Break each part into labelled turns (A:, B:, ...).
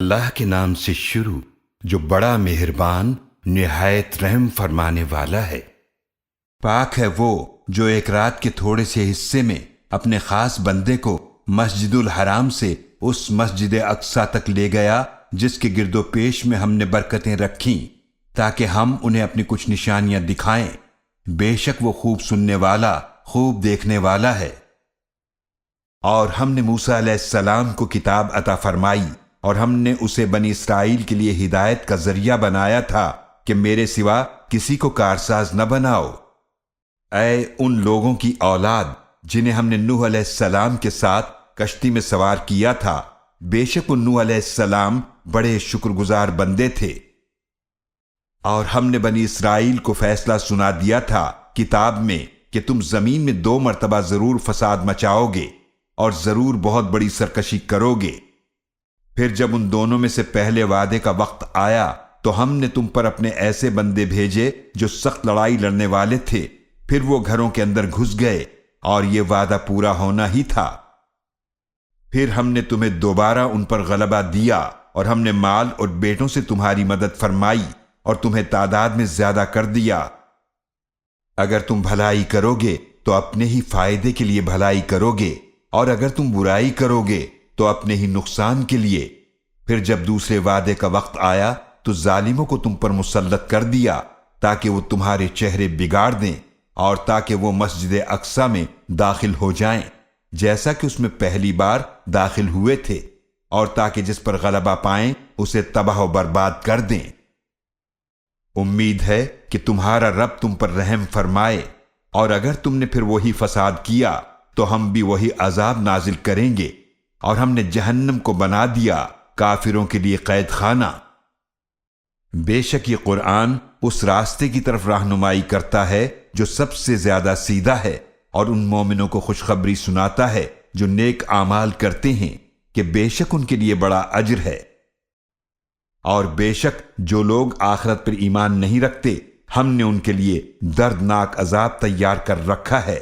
A: اللہ کے نام سے شروع جو بڑا مہربان نہایت رحم فرمانے والا ہے۔ پاک ہے وہ جو ایک رات کے تھوڑے سے حصے میں اپنے خاص بندے کو مسجد الحرام سے اس مسجد اقصی تک لے گیا جس کے گرد و پیش میں ہم نے برکتیں رکھیں تاکہ ہم انہیں اپنی کچھ نشانیاں دکھائیں۔ بے شک وہ خوب سننے والا خوب دیکھنے والا ہے۔ اور ہم نے موسیٰ علیہ السلام کو کتاب عطا فرمائی اور ہم نے اسے بنی اسرائیل کے لیے ہدایت کا ذریعہ بنایا تھا کہ میرے سوا کسی کو کارساز نہ بناؤ۔ اے ان لوگوں کی اولاد جنہیں ہم نے نوح علیہ السلام کے ساتھ کشتی میں سوار کیا تھا، بے شک ان نوح علیہ السلام بڑے شکر گزار بندے تھے۔ اور ہم نے بنی اسرائیل کو فیصلہ سنا دیا تھا کتاب میں کہ تم زمین میں 2 مرتبہ ضرور فساد مچاؤ گے اور ضرور بہت بڑی سرکشی کرو گے۔ پھر جب ان دونوں میں سے پہلے وعدے کا وقت آیا تو ہم نے تم پر اپنے ایسے بندے بھیجے جو سخت لڑائی لڑنے والے تھے، پھر وہ گھروں کے اندر گھس گئے اور یہ وعدہ پورا ہونا ہی تھا۔ پھر ہم نے تمہیں دوبارہ ان پر غلبہ دیا اور ہم نے مال اور بیٹوں سے تمہاری مدد فرمائی اور تمہیں تعداد میں زیادہ کر دیا۔ اگر تم بھلائی کرو گے تو اپنے ہی فائدے کے لیے بھلائی کرو گے، اور اگر تم برائی کرو گے تو اپنے ہی نقصان کے لیے۔ پھر جب دوسرے وعدے کا وقت آیا تو ظالموں کو تم پر مسلط کر دیا تاکہ وہ تمہارے چہرے بگاڑ دیں اور تاکہ وہ مسجد اقصی میں داخل ہو جائیں جیسا کہ اس میں پہلی بار داخل ہوئے تھے، اور تاکہ جس پر غلبہ پائیں اسے تباہ و برباد کر دیں۔ امید ہے کہ تمہارا رب تم پر رحم فرمائے، اور اگر تم نے پھر وہی فساد کیا تو ہم بھی وہی عذاب نازل کریں گے، اور ہم نے جہنم کو بنا دیا کافروں کے لیے قید خانہ۔ بے شک یہ قرآن اس راستے کی طرف رہنمائی کرتا ہے جو سب سے زیادہ سیدھا ہے، اور ان مومنوں کو خوشخبری سناتا ہے جو نیک اعمال کرتے ہیں کہ بے شک ان کے لیے بڑا اجر ہے۔ اور بے شک جو لوگ آخرت پر ایمان نہیں رکھتے ہم نے ان کے لیے دردناک عذاب تیار کر رکھا ہے۔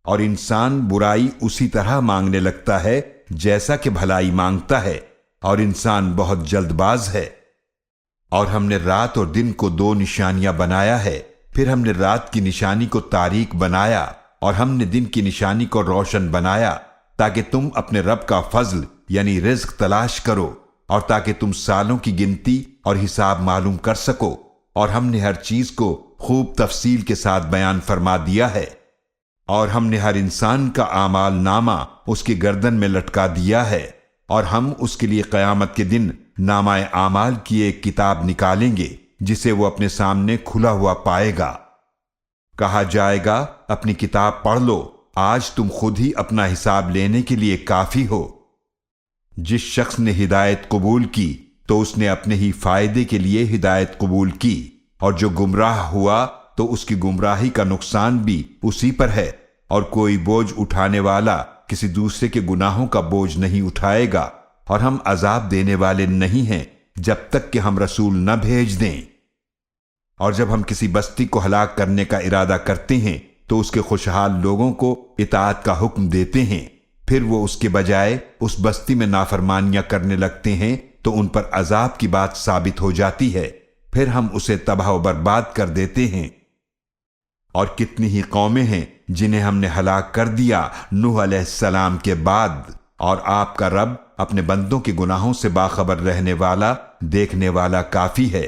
A: اور انسان برائی اسی طرح مانگنے لگتا ہے جیسا کہ بھلائی مانگتا ہے، اور انسان بہت جلد باز ہے۔ اور ہم نے رات اور دن کو 2 نشانیاں بنایا ہے، پھر ہم نے رات کی نشانی کو تاریک بنایا اور ہم نے دن کی نشانی کو روشن بنایا تاکہ تم اپنے رب کا فضل یعنی رزق تلاش کرو، اور تاکہ تم سالوں کی گنتی اور حساب معلوم کر سکو، اور ہم نے ہر چیز کو خوب تفصیل کے ساتھ بیان فرما دیا ہے۔ اور ہم نے ہر انسان کا اعمال نامہ اس کی گردن میں لٹکا دیا ہے، اور ہم اس کے لیے قیامت کے دن نامہ اعمال کی ایک کتاب نکالیں گے جسے وہ اپنے سامنے کھلا ہوا پائے گا۔ کہا جائے گا اپنی کتاب پڑھ لو، آج تم خود ہی اپنا حساب لینے کے لیے کافی ہو۔ جس شخص نے ہدایت قبول کی تو اس نے اپنے ہی فائدے کے لیے ہدایت قبول کی، اور جو گمراہ ہوا تو اس کی گمراہی کا نقصان بھی اسی پر ہے، اور کوئی بوجھ اٹھانے والا کسی دوسرے کے گناہوں کا بوجھ نہیں اٹھائے گا، اور ہم عذاب دینے والے نہیں ہیں جب تک کہ ہم رسول نہ بھیج دیں۔ اور جب ہم کسی بستی کو ہلاک کرنے کا ارادہ کرتے ہیں تو اس کے خوشحال لوگوں کو اطاعت کا حکم دیتے ہیں، پھر وہ اس کے بجائے اس بستی میں نافرمانیاں کرنے لگتے ہیں تو ان پر عذاب کی بات ثابت ہو جاتی ہے، پھر ہم اسے تباہ و برباد کر دیتے ہیں۔ اور کتنی ہی قومیں ہیں جنہیں ہم نے ہلاک کر دیا نوح علیہ السلام کے بعد، اور آپ کا رب اپنے بندوں کے گناہوں سے باخبر رہنے والا دیکھنے والا کافی ہے۔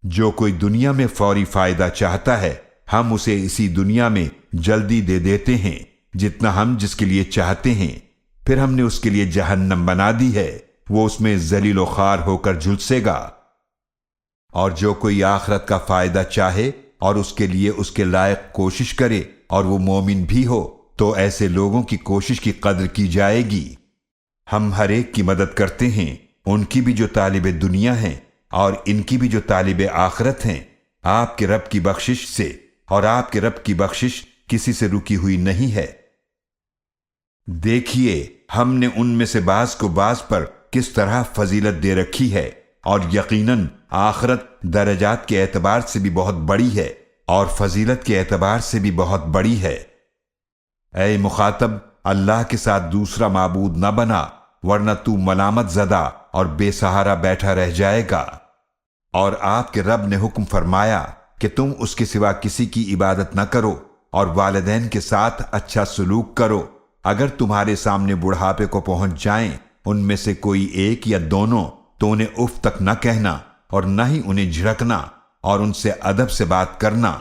A: جو کوئی دنیا میں فوری فائدہ چاہتا ہے ہم اسے اسی دنیا میں جلدی دے دیتے ہیں جتنا ہم جس کے لیے چاہتے ہیں، پھر ہم نے اس کے لیے جہنم بنا دی ہے، وہ اس میں ذلیل و خوار ہو کر جھلسے گا۔ اور جو کوئی آخرت کا فائدہ چاہے اور اس کے لیے اس کے لائق کوشش کرے اور وہ مومن بھی ہو تو ایسے لوگوں کی کوشش کی قدر کی جائے گی۔ ہم ہر ایک کی مدد کرتے ہیں، ان کی بھی جو طالب دنیا ہیں اور ان کی بھی جو طالب آخرت ہیں، آپ کے رب کی بخشش سے، اور آپ کے رب کی بخشش کسی سے رکی ہوئی نہیں ہے۔ دیکھیے ہم نے ان میں سے بعض کو بعض پر کس طرح فضیلت دے رکھی ہے، اور یقیناً آخرت درجات کے اعتبار سے بھی بہت بڑی ہے اور فضیلت کے اعتبار سے بھی بہت بڑی ہے۔ اے مخاطب، اللہ کے ساتھ دوسرا معبود نہ بنا ورنہ تو ملامت زدہ اور بے سہارا بیٹھا رہ جائے گا۔ اور آپ کے رب نے حکم فرمایا کہ تم اس کے سوا کسی کی عبادت نہ کرو اور والدین کے ساتھ اچھا سلوک کرو۔ اگر تمہارے سامنے بڑھاپے کو پہنچ جائیں ان میں سے کوئی ایک یا دونوں تو انہیں اف تک نہ کہنا اور نہ ہی انہیں جھڑکنا، اور ان سے ادب سے بات کرنا،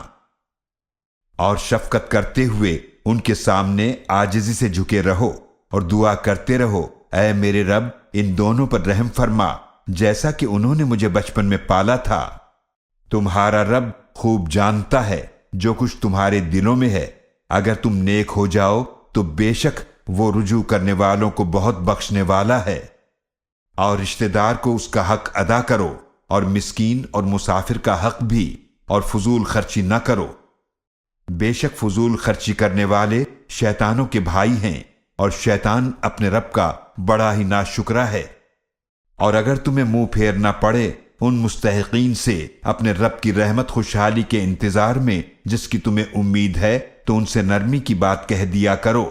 A: اور شفقت کرتے ہوئے ان کے سامنے عاجزی سے جھکے رہو اور دعا کرتے رہو، اے میرے رب ان دونوں پر رحم فرما جیسا کہ انہوں نے مجھے بچپن میں پالا تھا۔ تمہارا رب خوب جانتا ہے جو کچھ تمہارے دلوں میں ہے۔ اگر تم نیک ہو جاؤ تو بے شک وہ رجوع کرنے والوں کو بہت بخشنے والا ہے۔ اور رشتہ دار کو اس کا حق ادا کرو، اور مسکین اور مسافر کا حق بھی، اور فضول خرچی نہ کرو۔ بے شک فضول خرچی کرنے والے شیطانوں کے بھائی ہیں، اور شیطان اپنے رب کا بڑا ہی ناشکرا ہے۔ اور اگر تمہیں منہ پھیرنا پڑے ان مستحقین سے اپنے رب کی رحمت خوشحالی کے انتظار میں جس کی تمہیں امید ہے، تو ان سے نرمی کی بات کہہ دیا کرو،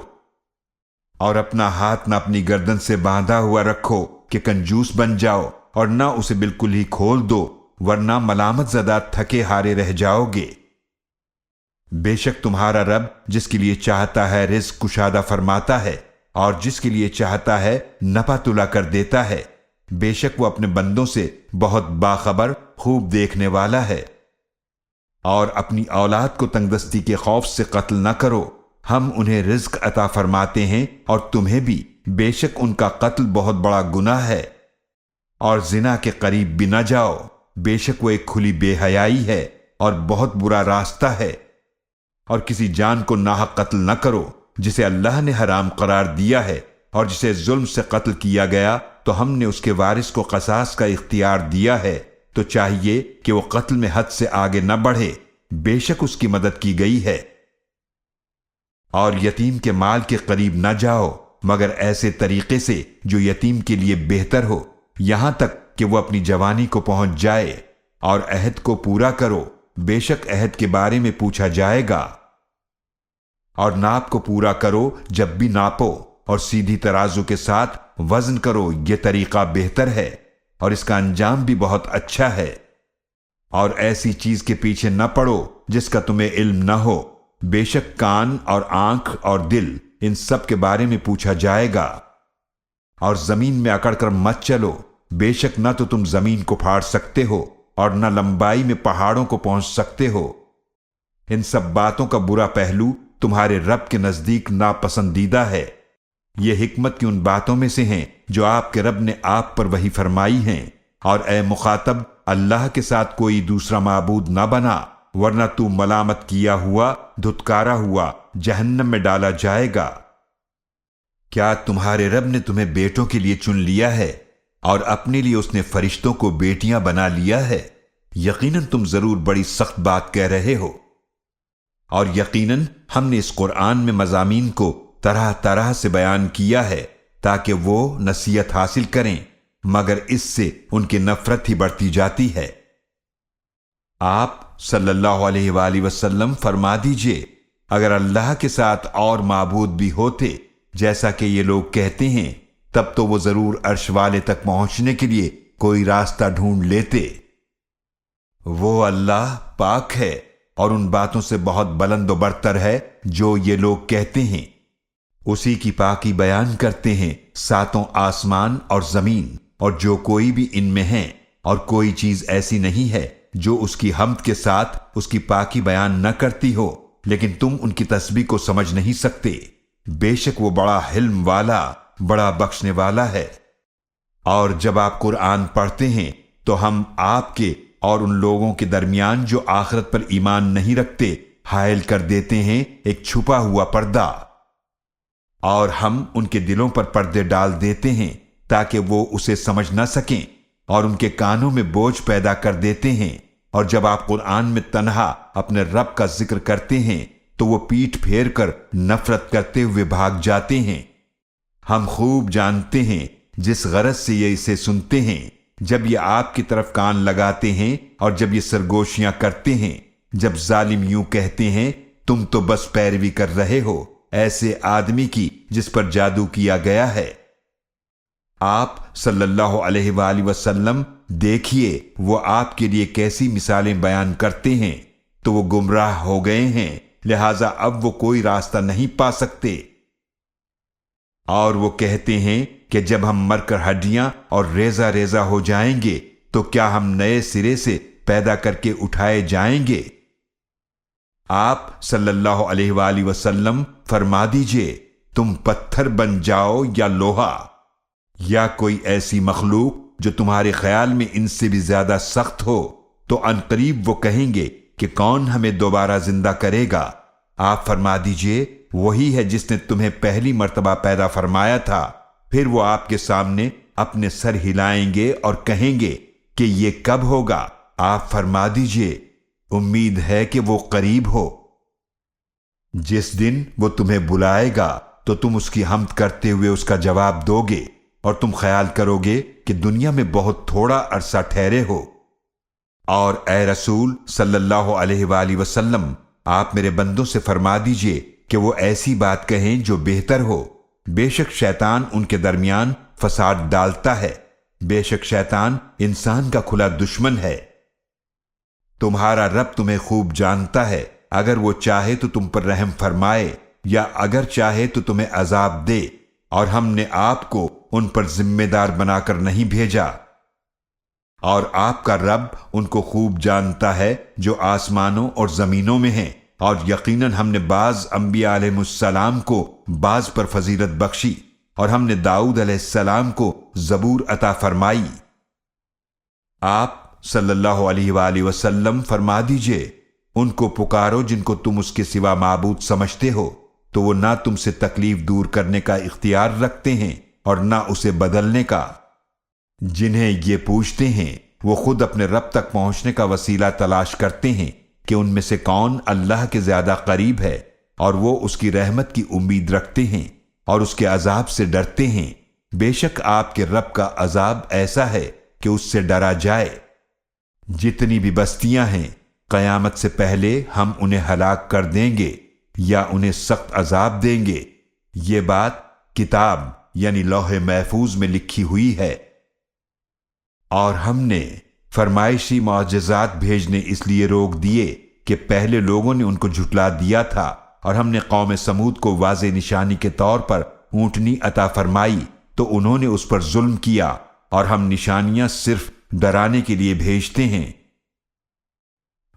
A: اور اپنا ہاتھ نہ اپنی گردن سے باندھا ہوا رکھو کہ کنجوس بن جاؤ، اور نہ اسے بالکل ہی کھول دو ورنہ ملامت زدہ تھکے ہارے رہ جاؤ گے۔ بے شک تمہارا رب جس کے لیے چاہتا ہے رزق کشادہ فرماتا ہے، اور جس کے لیے چاہتا ہے نپا تلا کر دیتا ہے۔ بے شک وہ اپنے بندوں سے بہت باخبر خوب دیکھنے والا ہے۔ اور اپنی اولاد کو تنگ دستی کے خوف سے قتل نہ کرو، ہم انہیں رزق عطا فرماتے ہیں اور تمہیں بھی، بے شک ان کا قتل بہت بڑا گناہ ہے۔ اور زنا کے قریب بھی نہ جاؤ، بے شک وہ ایک کھلی بے حیائی ہے اور بہت برا راستہ ہے۔ اور کسی جان کو ناحق قتل نہ کرو جسے اللہ نے حرام قرار دیا ہے، اور جسے ظلم سے قتل کیا گیا تو ہم نے اس کے وارث کو قصاص کا اختیار دیا ہے، تو چاہیے کہ وہ قتل میں حد سے آگے نہ بڑھے، بے شک اس کی مدد کی گئی ہے۔ اور یتیم کے مال کے قریب نہ جاؤ مگر ایسے طریقے سے جو یتیم کے لیے بہتر ہو، یہاں تک کہ وہ اپنی جوانی کو پہنچ جائے، اور عہد کو پورا کرو، بے شک عہد کے بارے میں پوچھا جائے گا۔ اور ناپ کو پورا کرو جب بھی ناپو، اور سیدھی ترازو کے ساتھ وزن کرو، یہ طریقہ بہتر ہے اور اس کا انجام بھی بہت اچھا ہے۔ اور ایسی چیز کے پیچھے نہ پڑو جس کا تمہیں علم نہ ہو، بے شک کان اور آنکھ اور دل ان سب کے بارے میں پوچھا جائے گا۔ اور زمین میں اکڑ کر مت چلو، بے شک نہ تو تم زمین کو پھاڑ سکتے ہو اور نہ لمبائی میں پہاڑوں کو پہنچ سکتے ہو۔ ان سب باتوں کا برا پہلو تمہارے رب کے نزدیک ناپسندیدہ ہے۔ یہ حکمت کی ان باتوں میں سے ہیں جو آپ کے رب نے آپ پر وحی فرمائی ہیں۔ اور اے مخاطب، اللہ کے ساتھ کوئی دوسرا معبود نہ بنا، ورنہ تو ملامت کیا ہوا، دھتکارا ہوا جہنم میں ڈالا جائے گا۔ کیا تمہارے رب نے تمہیں بیٹوں کے لیے چن لیا ہے اور اپنے لیے اس نے فرشتوں کو بیٹیاں بنا لیا ہے؟ یقیناً تم ضرور بڑی سخت بات کہہ رہے ہو۔ اور یقیناً ہم نے اس قرآن میں مضامین کو طرح طرح سے بیان کیا ہے تاکہ وہ نصیحت حاصل کریں، مگر اس سے ان کی نفرت ہی بڑھتی جاتی ہے۔ آپ صلی اللہ علیہ وآلہ وسلم فرما دیجئے، اگر اللہ کے ساتھ اور معبود بھی ہوتے جیسا کہ یہ لوگ کہتے ہیں، تب تو وہ ضرور عرش والے تک پہنچنے کے لیے کوئی راستہ ڈھونڈ لیتے۔ وہ اللہ پاک ہے اور ان باتوں سے بہت بلند و برتر ہے جو یہ لوگ کہتے ہیں۔ اسی کی پاکی بیان کرتے ہیں ساتوں آسمان اور زمین اور جو کوئی بھی ان میں ہیں، اور کوئی چیز ایسی نہیں ہے جو اس کی حمد کے ساتھ اس کی پاکی بیان نہ کرتی ہو، لیکن تم ان کی تسبیح کو سمجھ نہیں سکتے۔ بے شک وہ بڑا حلم والا، بڑا بخشنے والا ہے۔ اور جب آپ قرآن پڑھتے ہیں تو ہم آپ کے اور ان لوگوں کے درمیان جو آخرت پر ایمان نہیں رکھتے حائل کر دیتے ہیں ایک چھپا ہوا پردہ، اور ہم ان کے دلوں پر پردے ڈال دیتے ہیں تاکہ وہ اسے سمجھ نہ سکیں، اور ان کے کانوں میں بوجھ پیدا کر دیتے ہیں۔ اور جب آپ قرآن میں تنہا اپنے رب کا ذکر کرتے ہیں تو وہ پیٹھ پھیر کر نفرت کرتے ہوئے بھاگ جاتے ہیں۔ ہم خوب جانتے ہیں جس غرض سے یہ اسے سنتے ہیں، جب یہ آپ کی طرف کان لگاتے ہیں اور جب یہ سرگوشیاں کرتے ہیں، جب ظالم یوں کہتے ہیں تم تو بس پیروی کر رہے ہو ایسے آدمی کی جس پر جادو کیا گیا ہے۔ آپ صلی اللہ علیہ وآلہ وسلم دیکھیے وہ آپ کے لیے کیسی مثالیں بیان کرتے ہیں، تو وہ گمراہ ہو گئے ہیں، لہذا اب وہ کوئی راستہ نہیں پا سکتے۔ اور وہ کہتے ہیں کہ جب ہم مر کر ہڈیاں اور ریزہ ریزہ ہو جائیں گے تو کیا ہم نئے سرے سے پیدا کر کے اٹھائے جائیں گے؟ آپ صلی اللہ علیہ وآلہ وسلم فرما دیجئے، تم پتھر بن جاؤ یا لوہا، یا کوئی ایسی مخلوق جو تمہارے خیال میں ان سے بھی زیادہ سخت ہو، تو عنقریب وہ کہیں گے کہ کون ہمیں دوبارہ زندہ کرے گا؟ آپ فرما دیجئے، وہی ہے جس نے تمہیں پہلی مرتبہ پیدا فرمایا تھا۔ پھر وہ آپ کے سامنے اپنے سر ہلائیں گے اور کہیں گے کہ یہ کب ہوگا؟ آپ فرما دیجئے، امید ہے کہ وہ قریب ہو۔ جس دن وہ تمہیں بلائے گا تو تم اس کی حمد کرتے ہوئے اس کا جواب دو گے، اور تم خیال کرو گے کہ دنیا میں بہت تھوڑا عرصہ ٹھہرے ہو۔ اور اے رسول صلی اللہ علیہ وآلہ وسلم، آپ میرے بندوں سے فرما دیجئے کہ وہ ایسی بات کہیں جو بہتر ہو۔ بے شک شیطان ان کے درمیان فساد ڈالتا ہے، بے شک شیطان انسان کا کھلا دشمن ہے۔ تمہارا رب تمہیں خوب جانتا ہے، اگر وہ چاہے تو تم پر رحم فرمائے، یا اگر چاہے تو تمہیں عذاب دے، اور ہم نے آپ کو ان پر ذمہ دار بنا کر نہیں بھیجا۔ اور آپ کا رب ان کو خوب جانتا ہے جو آسمانوں اور زمینوں میں ہیں، اور یقیناً ہم نے بعض انبیاء علیہ السلام کو بعض پر فضیلت بخشی، اور ہم نے داؤد علیہ السلام کو زبور عطا فرمائی۔ آپ صلی اللہ علیہ وآلہ وسلم فرما دیجئے، ان کو پکارو جن کو تم اس کے سوا معبود سمجھتے ہو، تو وہ نہ تم سے تکلیف دور کرنے کا اختیار رکھتے ہیں اور نہ اسے بدلنے کا۔ جنہیں یہ پوچھتے ہیں وہ خود اپنے رب تک پہنچنے کا وسیلہ تلاش کرتے ہیں کہ ان میں سے کون اللہ کے زیادہ قریب ہے، اور وہ اس کی رحمت کی امید رکھتے ہیں اور اس کے عذاب سے ڈرتے ہیں۔ بے شک آپ کے رب کا عذاب ایسا ہے کہ اس سے ڈرا جائے۔ جتنی بھی بستیاں ہیں قیامت سے پہلے ہم انہیں ہلاک کر دیں گے یا انہیں سخت عذاب دیں گے۔ یہ بات کتاب یعنی لوح محفوظ میں لکھی ہوئی ہے۔ اور ہم نے فرمائشی معجزات بھیجنے اس لیے روک دیے کہ پہلے لوگوں نے ان کو جھٹلا دیا تھا، اور ہم نے قوم سمود کو واضح نشانی کے طور پر اونٹنی عطا فرمائی تو انہوں نے اس پر ظلم کیا، اور ہم نشانیاں صرف ڈرانے کے لیے بھیجتے ہیں۔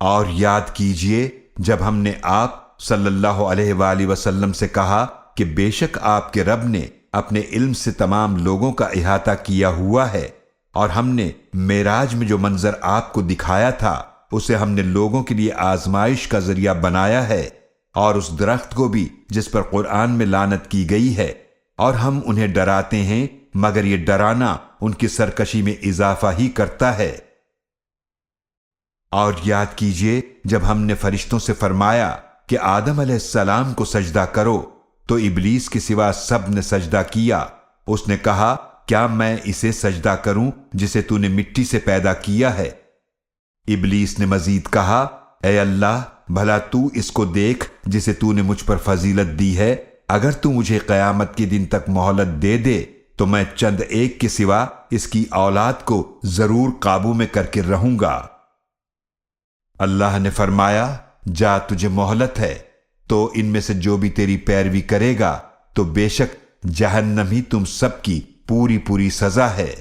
A: اور یاد کیجئے جب ہم نے آپ صلی اللہ علیہ وآلہ وسلم سے کہا کہ بے شک آپ کے رب نے اپنے علم سے تمام لوگوں کا احاطہ کیا ہوا ہے، اور ہم نے معراج میں جو منظر آپ کو دکھایا تھا اسے ہم نے لوگوں کے لیے آزمائش کا ذریعہ بنایا ہے، اور اس درخت کو بھی جس پر قرآن میں لعنت کی گئی ہے، اور ہم انہیں ڈراتے ہیں مگر یہ ڈرانا ان کی سرکشی میں اضافہ ہی کرتا ہے۔ اور یاد کیجئے جب ہم نے فرشتوں سے فرمایا کہ آدم علیہ السلام کو سجدہ کرو تو ابلیس کے سوا سب نے سجدہ کیا۔ اس نے کہا کیا میں اسے سجدہ کروں جسے تو نے مٹی سے پیدا کیا ہے؟ ابلیس نے مزید کہا اے اللہ، بھلا تو اس کو دیکھ جسے تو نے مجھ پر فضیلت دی ہے، اگر تو مجھے قیامت کے دن تک مہلت دے دے تو میں چند ایک کے سوا اس کی اولاد کو ضرور قابو میں کر کے رہوں گا۔ اللہ نے فرمایا جا تجھے مہلت ہے، تو ان میں سے جو بھی تیری پیروی کرے گا تو بے شک جہنم ہی تم سب کی پوری پوری سزا ہے۔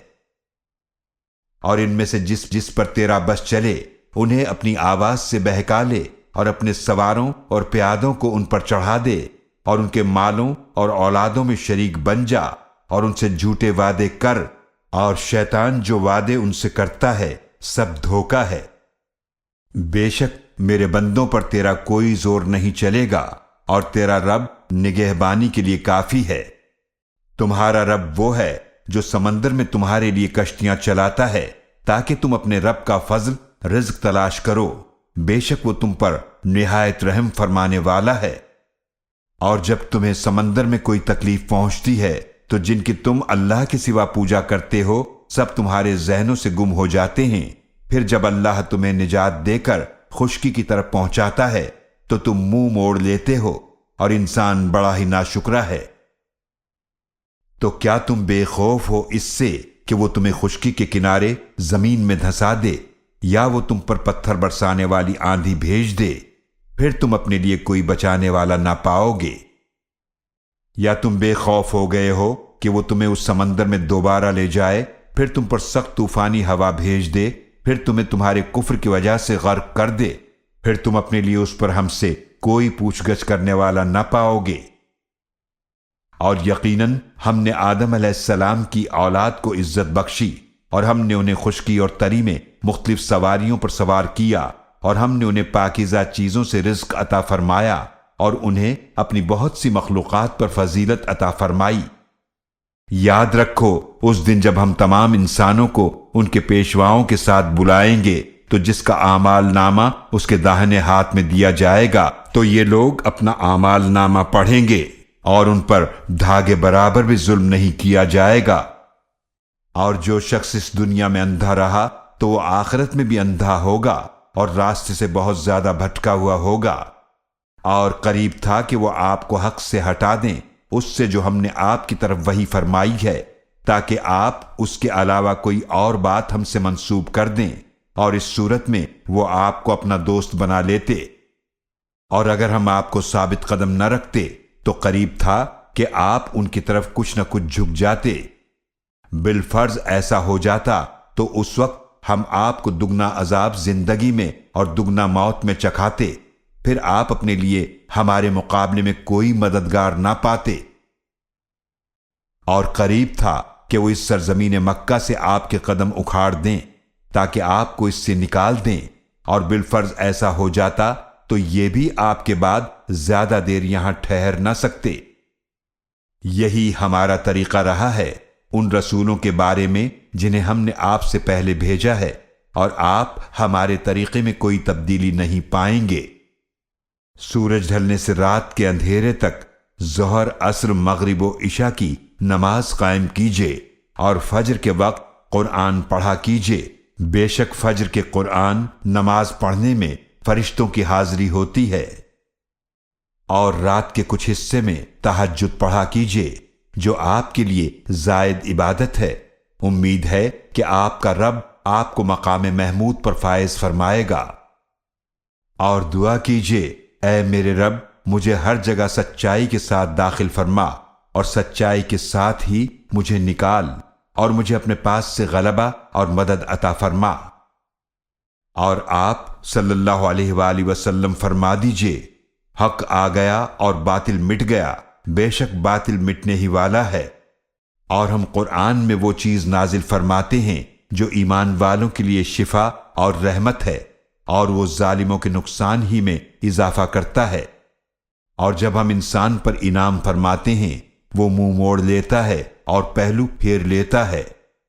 A: اور ان میں سے جس پر تیرا بس چلے انہیں اپنی آواز سے بہکا لے، اور اپنے سواروں اور پیادوں کو ان پر چڑھا دے، اور ان کے مالوں اور اولادوں میں شریک بن جا، اور ان سے جھوٹے وعدے کر، اور شیطان جو وعدے ان سے کرتا ہے سب دھوکہ ہے۔ بے شک میرے بندوں پر تیرا کوئی زور نہیں چلے گا، اور تیرا رب نگہبانی کے لیے کافی ہے۔ تمہارا رب وہ ہے جو سمندر میں تمہارے لیے کشتیاں چلاتا ہے تاکہ تم اپنے رب کا فضل رزق تلاش کرو، بے شک وہ تم پر نہایت رحم فرمانے والا ہے۔ اور جب تمہیں سمندر میں کوئی تکلیف پہنچتی ہے تو جن کی تم اللہ کے سوا پوجا کرتے ہو سب تمہارے ذہنوں سے گم ہو جاتے ہیں، پھر جب اللہ تمہیں نجات دے کر خشکی کی طرف پہنچاتا ہے تو تم منہ موڑ لیتے ہو، اور انسان بڑا ہی ناشکرا ہے۔ تو کیا تم بے خوف ہو اس سے کہ وہ تمہیں خشکی کے کنارے زمین میں دھسا دے، یا وہ تم پر پتھر برسانے والی آندھی بھیج دے، پھر تم اپنے لیے کوئی بچانے والا نہ پاؤ گے؟ یا تم بے خوف ہو گئے ہو کہ وہ تمہیں اس سمندر میں دوبارہ لے جائے، پھر تم پر سخت طوفانی ہوا بھیج دے، پھر تمہیں تمہارے کفر کی وجہ سے غرق کر دے، پھر تم اپنے لیے اس پر ہم سے کوئی پوچھ گچھ کرنے والا نہ پاؤ گے؟ اور یقیناً ہم نے آدم علیہ السلام کی اولاد کو عزت بخشی، اور ہم نے انہیں خشکی اور تری میں مختلف سواریوں پر سوار کیا، اور ہم نے انہیں پاکیزہ چیزوں سے رزق عطا فرمایا، اور انہیں اپنی بہت سی مخلوقات پر فضیلت عطا فرمائی۔ یاد رکھو اس دن جب ہم تمام انسانوں کو ان کے پیشواؤں کے ساتھ بلائیں گے، تو جس کا اعمال نامہ اس کے داہنے ہاتھ میں دیا جائے گا تو یہ لوگ اپنا اعمال نامہ پڑھیں گے، اور ان پر دھاگے برابر بھی ظلم نہیں کیا جائے گا۔ اور جو شخص اس دنیا میں اندھا رہا تو وہ آخرت میں بھی اندھا ہوگا، اور راستے سے بہت زیادہ بھٹکا ہوا ہوگا۔ اور قریب تھا کہ وہ آپ کو حق سے ہٹا دیں، اس سے جو ہم نے آپ کی طرف وحی فرمائی ہے، تاکہ آپ اس کے علاوہ کوئی اور بات ہم سے منسوب کر دیں، اور اس صورت میں وہ آپ کو اپنا دوست بنا لیتے۔ اور اگر ہم آپ کو ثابت قدم نہ رکھتے تو قریب تھا کہ آپ ان کی طرف کچھ نہ کچھ جھک جاتے۔ بالفرض ایسا ہو جاتا تو اس وقت ہم آپ کو دگنا عذاب زندگی میں اور دگنا موت میں چکھاتے، پھر آپ اپنے لیے ہمارے مقابلے میں کوئی مددگار نہ پاتے۔ اور قریب تھا کہ وہ اس سرزمین مکہ سے آپ کے قدم اکھاڑ دیں تاکہ آپ کو اس سے نکال دیں، اور بالفرض ایسا ہو جاتا تو یہ بھی آپ کے بعد زیادہ دیر یہاں ٹھہر نہ سکتے۔ یہی ہمارا طریقہ رہا ہے ان رسولوں کے بارے میں جنہیں ہم نے آپ سے پہلے بھیجا ہے، اور آپ ہمارے طریقے میں کوئی تبدیلی نہیں پائیں گے۔ سورج ڈھلنے سے رات کے اندھیرے تک ظہر، عصر، مغرب و عشاء کی نماز قائم کیجیے، اور فجر کے وقت قرآن پڑھا کیجیے۔ بے شک فجر کے قرآن نماز پڑھنے میں فرشتوں کی حاضری ہوتی ہے۔ اور رات کے کچھ حصے میں تہجد پڑھا کیجیے، جو آپ کے لیے زائد عبادت ہے۔ امید ہے کہ آپ کا رب آپ کو مقام محمود پر فائز فرمائے گا۔ اور دعا کیجیے، اے میرے رب، مجھے ہر جگہ سچائی کے ساتھ داخل فرما، اور سچائی کے ساتھ ہی مجھے نکال، اور مجھے اپنے پاس سے غلبہ اور مدد عطا فرما۔ اور آپ صلی اللہ علیہ وآلہ وسلم فرما دیجئے، حق آ گیا اور باطل مٹ گیا، بے شک باطل مٹنے ہی والا ہے۔ اور ہم قرآن میں وہ چیز نازل فرماتے ہیں جو ایمان والوں کے لیے شفا اور رحمت ہے، اور وہ ظالموں کے نقصان ہی میں اضافہ کرتا ہے۔ اور جب ہم انسان پر انعام فرماتے ہیں وہ منہ موڑ لیتا ہے اور پہلو پھیر لیتا ہے،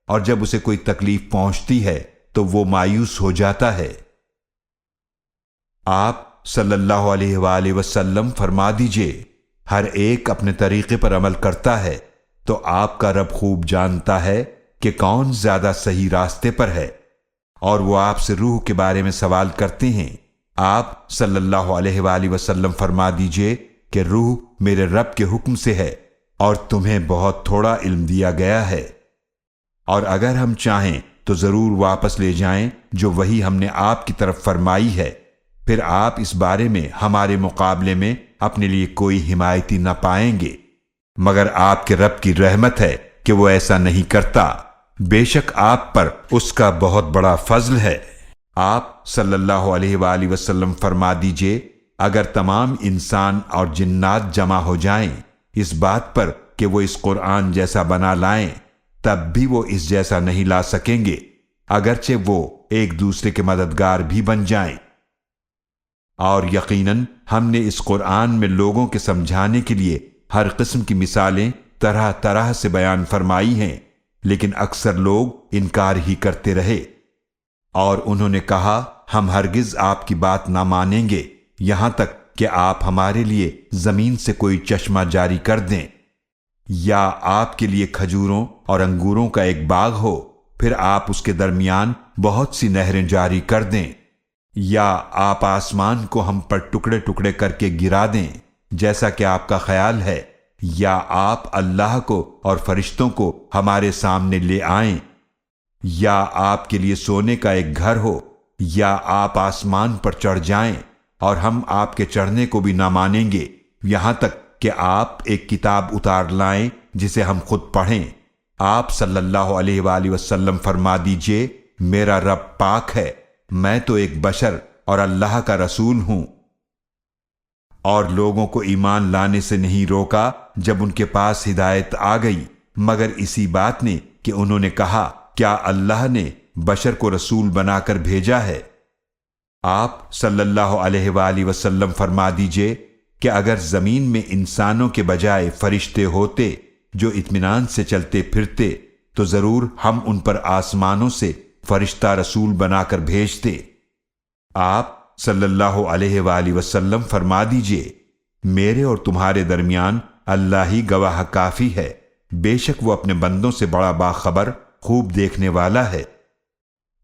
A: اور جب اسے کوئی تکلیف پہنچتی ہے تو وہ مایوس ہو جاتا ہے۔ آپ صلی اللہ علیہ وآلہ وسلم فرما دیجئے، ہر ایک اپنے طریقے پر عمل کرتا ہے، تو آپ کا رب خوب جانتا ہے کہ کون زیادہ صحیح راستے پر ہے۔ اور وہ آپ سے روح کے بارے میں سوال کرتے ہیں، آپ صلی اللہ علیہ وآلہ وسلم فرما دیجئے کہ روح میرے رب کے حکم سے ہے، اور تمہیں بہت تھوڑا علم دیا گیا ہے، اور اگر ہم چاہیں تو ضرور واپس لے جائیں جو وہی ہم نے آپ کی طرف فرمائی ہے، پھر آپ اس بارے میں ہمارے مقابلے میں اپنے لیے کوئی حمایتی نہ پائیں گے، مگر آپ کے رب کی رحمت ہے کہ وہ ایسا نہیں کرتا، بے شک آپ پر اس کا بہت بڑا فضل ہے۔ آپ صلی اللہ علیہ وآلہ وسلم فرما دیجئے، اگر تمام انسان اور جنات جمع ہو جائیں اس بات پر کہ وہ اس قرآن جیسا بنا لائیں، تب بھی وہ اس جیسا نہیں لا سکیں گے، اگرچہ وہ ایک دوسرے کے مددگار بھی بن جائیں۔ اور یقیناً ہم نے اس قرآن میں لوگوں کے سمجھانے کے لیے ہر قسم کی مثالیں طرح طرح سے بیان فرمائی ہیں، لیکن اکثر لوگ انکار ہی کرتے رہے۔ اور انہوں نے کہا، ہم ہرگز آپ کی بات نہ مانیں گے یہاں تک کہ آپ ہمارے لیے زمین سے کوئی چشمہ جاری کر دیں، یا آپ کے لیے کھجوروں اور انگوروں کا ایک باغ ہو، پھر آپ اس کے درمیان بہت سی نہریں جاری کر دیں، یا آپ آسمان کو ہم پر ٹکڑے ٹکڑے کر کے گرا دیں جیسا کہ آپ کا خیال ہے، یا آپ اللہ کو اور فرشتوں کو ہمارے سامنے لے آئیں، یا آپ کے لیے سونے کا ایک گھر ہو، یا آپ آسمان پر چڑھ جائیں اور ہم آپ کے چڑھنے کو بھی نہ مانیں گے یہاں تک کہ آپ ایک کتاب اتار لائیں جسے ہم خود پڑھیں۔ آپ صلی اللہ علیہ وآلہ وسلم فرما دیجئے، میرا رب پاک ہے، میں تو ایک بشر اور اللہ کا رسول ہوں۔ اور لوگوں کو ایمان لانے سے نہیں روکا جب ان کے پاس ہدایت آ گئی، مگر اسی بات نے کہ انہوں نے کہا کیا اللہ نے بشر کو رسول بنا کر بھیجا ہے۔ آپ صلی اللہ علیہ وآلہ وسلم فرما دیجئے کہ اگر زمین میں انسانوں کے بجائے فرشتے ہوتے جو اطمینان سے چلتے پھرتے تو ضرور ہم ان پر آسمانوں سے فرشتہ رسول بنا کر بھیجتے۔ آپ صلی اللہ علیہ وآلہ وسلم فرما دیجئے، میرے اور تمہارے درمیان اللہ ہی گواہ کافی ہے، بے شک وہ اپنے بندوں سے بڑا باخبر، خوب دیکھنے والا ہے۔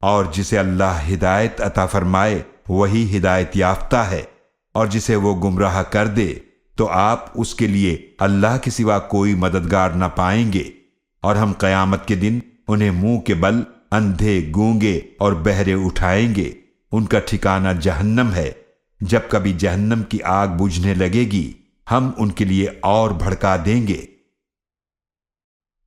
A: اور جسے اللہ ہدایت عطا فرمائے وہی ہدایت یافتہ ہے، اور جسے وہ گمراہ کر دے تو آپ اس کے لیے اللہ کے سوا کوئی مددگار نہ پائیں گے۔ اور ہم قیامت کے دن انہیں منہ کے بل اندھے، گونگے اور بہرے اٹھائیں گے، ان کا ٹھکانہ جہنم ہے۔ جب کبھی جہنم کی آگ بجھنے لگے گی ہم ان کے لیے اور بھڑکا دیں گے۔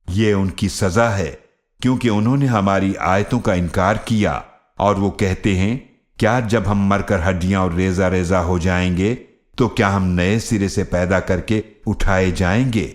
A: یہ ان کی سزا ہے کیونکہ انہوں نے ہماری آیتوں کا انکار کیا، اور وہ کہتے ہیں کیا جب ہم مر کر ہڈیاں اور ریزہ ریزہ ہو جائیں گے تو کیا ہم نئے سرے سے پیدا کر کے اٹھائے جائیں گے؟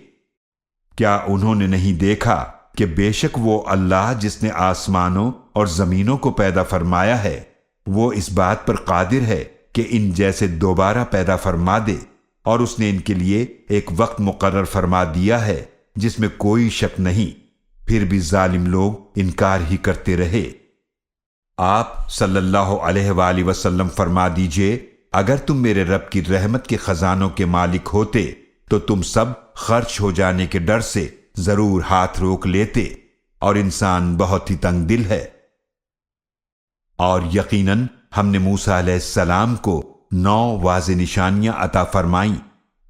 A: کیا انہوں نے نہیں دیکھا کہ بے شک وہ اللہ جس نے آسمانوں اور زمینوں کو پیدا فرمایا ہے، وہ اس بات پر قادر ہے کہ ان جیسے دوبارہ پیدا فرما دے، اور اس نے ان کے لیے ایک وقت مقرر فرما دیا ہے جس میں کوئی شک نہیں، پھر بھی ظالم لوگ انکار ہی کرتے رہے۔ آپ صلی اللہ علیہ وآلہ وسلم فرما دیجئے، اگر تم میرے رب کی رحمت کے خزانوں کے مالک ہوتے تو تم سب خرچ ہو جانے کے ڈر سے ضرور ہاتھ روک لیتے، اور انسان بہت ہی تنگ دل ہے۔ اور یقیناً ہم نے موسیٰ علیہ السلام کو 9 واضح نشانیاں عطا فرمائیں،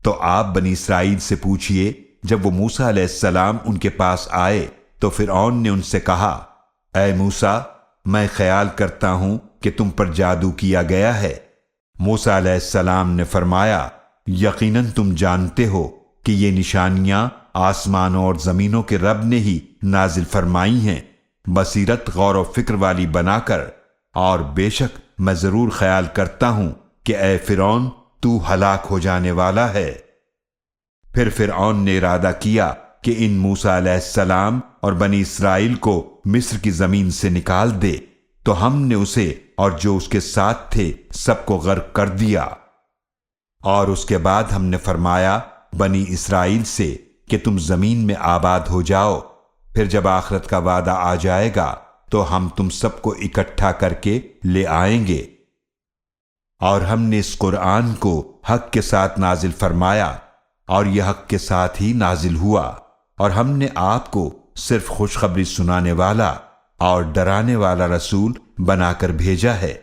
A: تو آپ بنی اسرائیل سے پوچھئے، جب وہ موسیٰ علیہ السلام ان کے پاس آئے تو فرعون نے ان سے کہا، اے موسیٰ، میں خیال کرتا ہوں کہ تم پر جادو کیا گیا ہے۔ موسیٰ علیہ السلام نے فرمایا، یقیناً تم جانتے ہو کہ یہ نشانیاں آسمانوں اور زمینوں کے رب نے ہی نازل فرمائی ہیں، بصیرت غور و فکر والی بنا کر، اور بے شک میں ضرور خیال کرتا ہوں کہ اے فرعون تو ہلاک ہو جانے والا ہے۔ پھر فرعون نے ارادہ کیا کہ ان موسیٰ علیہ السلام اور بنی اسرائیل کو مصر کی زمین سے نکال دے، تو ہم نے اسے اور جو اس کے ساتھ تھے سب کو غرق کر دیا۔ اور اس کے بعد ہم نے فرمایا بنی اسرائیل سے کہ تم زمین میں آباد ہو جاؤ، پھر جب آخرت کا وعدہ آ جائے گا تو ہم تم سب کو اکٹھا کر کے لے آئیں گے۔ اور ہم نے اس قرآن کو حق کے ساتھ نازل فرمایا، اور یہ حق کے ساتھ ہی نازل ہوا، اور ہم نے آپ کو صرف خوشخبری سنانے والا اور ڈرانے والا رسول بنا کر بھیجا ہے۔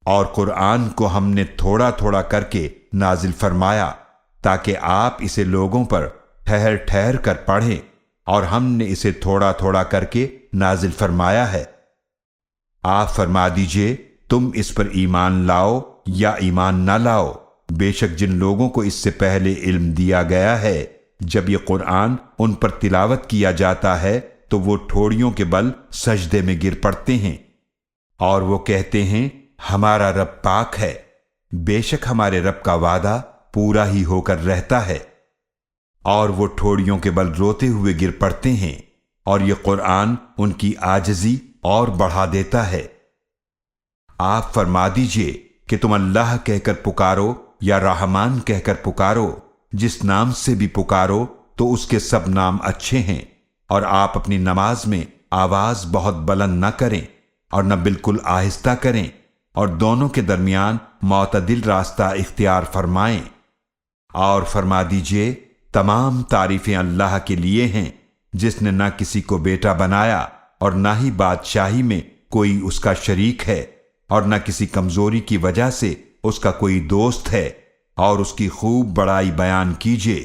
A: اور قرآن کو ہم نے تھوڑا تھوڑا کر کے نازل فرمایا تاکہ آپ اسے لوگوں پر ٹھہر ٹھہر کر پڑھیں، اور ہم نے اسے تھوڑا تھوڑا کر کے نازل فرمایا ہے۔ آپ فرما دیجئے تم اس پر ایمان لاؤ یا ایمان نہ لاؤ، بے شک جن لوگوں کو اس سے پہلے علم دیا گیا ہے جب یہ قرآن ان پر تلاوت کیا جاتا ہے تو وہ ٹھوڑیوں کے بل سجدے میں گر پڑتے ہیں، اور وہ کہتے ہیں ہمارا رب پاک ہے، بے شک ہمارے رب کا وعدہ پورا ہی ہو کر رہتا ہے، اور وہ ٹھوڑیوں کے بل روتے ہوئے گر پڑتے ہیں، اور یہ قرآن ان کی عاجزی اور بڑھا دیتا ہے۔ آپ فرما دیجئے کہ تم اللہ کہہ کر پکارو یا رحمان کہہ کر پکارو، جس نام سے بھی پکارو تو اس کے سب نام اچھے ہیں، اور آپ اپنی نماز میں آواز بہت بلند نہ کریں اور نہ بالکل آہستہ کریں، اور دونوں کے درمیان معتدل راستہ اختیار فرمائیں۔ اور فرما دیجئے تمام تعریفیں اللہ کے لیے ہیں، جس نے نہ کسی کو بیٹا بنایا اور نہ ہی بادشاہی میں کوئی اس کا شریک ہے، اور نہ کسی کمزوری کی وجہ سے اس کا کوئی دوست ہے، اور اس کی خوب بڑائی بیان کیجئے۔